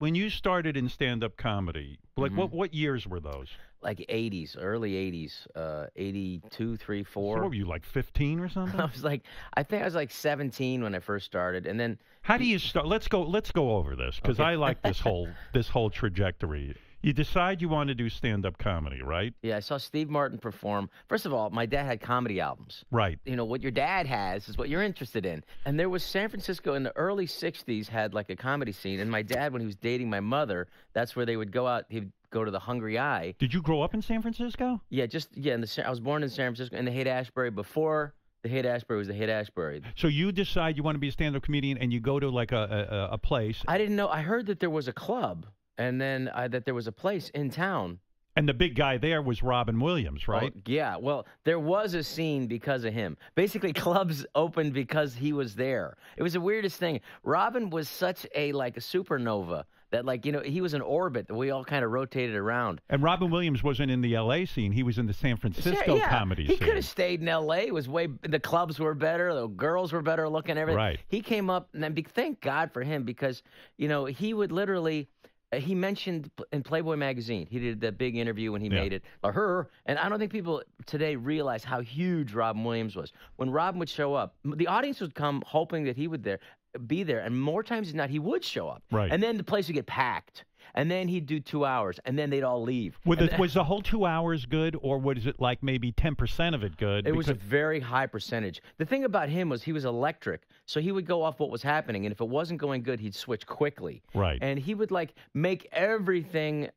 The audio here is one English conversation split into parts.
When you started in stand-up comedy, like what years were those? Like 80s, early 80s, 82, 3, 4. So what were you, like 15 or something? I think I was like 17 when I first started, and then. How do you start? Let's go over this because I like this whole trajectory. You decide you want to do stand-up comedy, right? Yeah, I saw Steve Martin perform. First of all, my dad had comedy albums. Right. You know, what your dad has is what you're interested in. And there was San Francisco in the early 60s had like a comedy scene. And my dad, when he was dating my mother, that's where they would go out. He'd go to the Hungry Eye. Did you grow up in San Francisco? Yeah, I was born in San Francisco in the Haight-Ashbury before the Haight-Ashbury was the Haight-Ashbury. So you decide you want to be a stand-up comedian and you go to like a place. I didn't know. I heard that there was a club. And then that there was a place in town. And the big guy there was Robin Williams, right? Oh, yeah. Well, there was a scene because of him. Basically, clubs opened because he was there. It was the weirdest thing. Robin was such a supernova that, he was in orbit that we all kind of rotated around. And Robin Williams wasn't in the L.A. scene. He was in the San Francisco comedy scene. He could have stayed in L.A. It was the clubs were better. The girls were better looking, everything. Right. He came up, and then thank God for him because, he would literally... He mentioned in Playboy magazine, he did that big interview when he made it, and I don't think people today realize how huge Robin Williams was. When Robin would show up, the audience would come hoping that he would be there, and more times than not, he would show up. Right. And then the place would get packed, and then he'd do 2 hours, and then they'd all leave. Was the whole 2 hours good, or was it like maybe 10% of it good? It was a very high percentage. The thing about him was he was electric, so he would go off what was happening, and if it wasn't going good, he'd switch quickly. Right. And he would make everything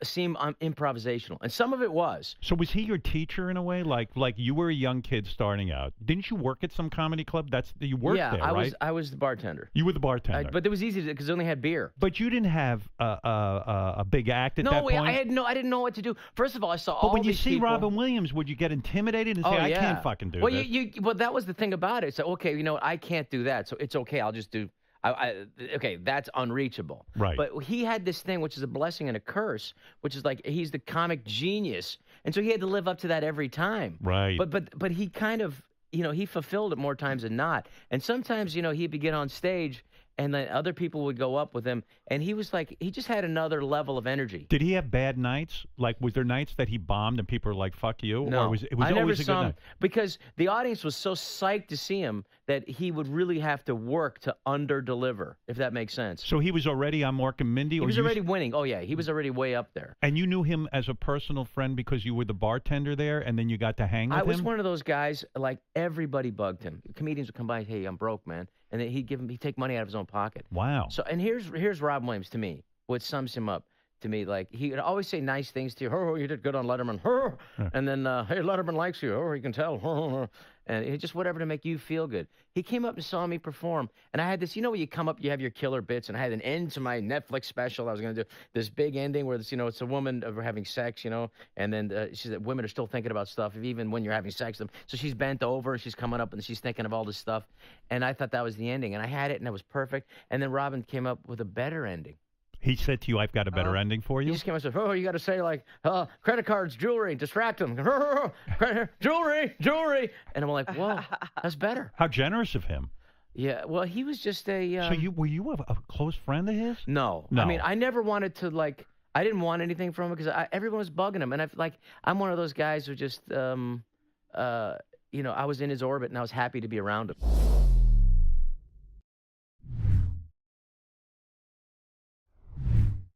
seem improvisational, and some of it was. So was he your teacher in a way? Like you were a young kid starting out. Didn't you work at some comedy club? You worked there, right? I was the bartender. You were the bartender. But it was easy because they only had beer. But you didn't have a big act at that point? No, I didn't know what to do. First of all, I saw all these people. But when you see Robin Williams, would you get intimidated and say, I can't fucking do this? Well, that was the thing about it. So, okay, I can't do that, so it's okay. I'll just do... okay, that's unreachable. Right. But he had this thing, which is a blessing and a curse, which is he's the comic genius, and so he had to live up to that every time. Right. But he kind of, he fulfilled it more times than not. And sometimes, he'd get on stage, and then other people would go up with him, and he was he just had another level of energy. Did he have bad nights? Was there nights that he bombed and people were like, fuck you? No. Or was it I always never a good saw him night? because the audience was so psyched to see him that he would really have to work to under-deliver, if that makes sense. So he was already on Mork and Mindy? He was already winning. Oh, yeah. He was already way up there. And you knew him as a personal friend because you were the bartender there, and then you got to hang with him? I was one of those guys, everybody bugged him. Comedians would come by, hey, I'm broke, man. And then he'd take money out of his own pocket. Wow. So, and here's Robin Williams to me, what sums him up to me. He would always say nice things to you. Oh, you did good on Letterman. And then, hey, Letterman likes you. Oh, you can tell. And it just whatever to make you feel good. He came up and saw me perform. And I had this, when you come up, you have your killer bits. And I had an end to my Netflix special. I was going to do this big ending where it's, it's a woman having sex, and then she said women are still thinking about stuff even when you're having sex with them. So she's bent over and she's coming up and she's thinking of all this stuff. And I thought that was the ending. And I had it and it was perfect. And then Robin came up with a better ending. He said to you, I've got a better ending for you? He just came and said, you got to say credit cards, jewelry, distract them. Jewelry. And I'm like, whoa, that's better. How generous of him. Yeah, well, he was just a... So were you a close friend of his? No. I mean, I never wanted to, I didn't want anything from him because everyone was bugging him. And I'm one of those guys who just, I was in his orbit and I was happy to be around him.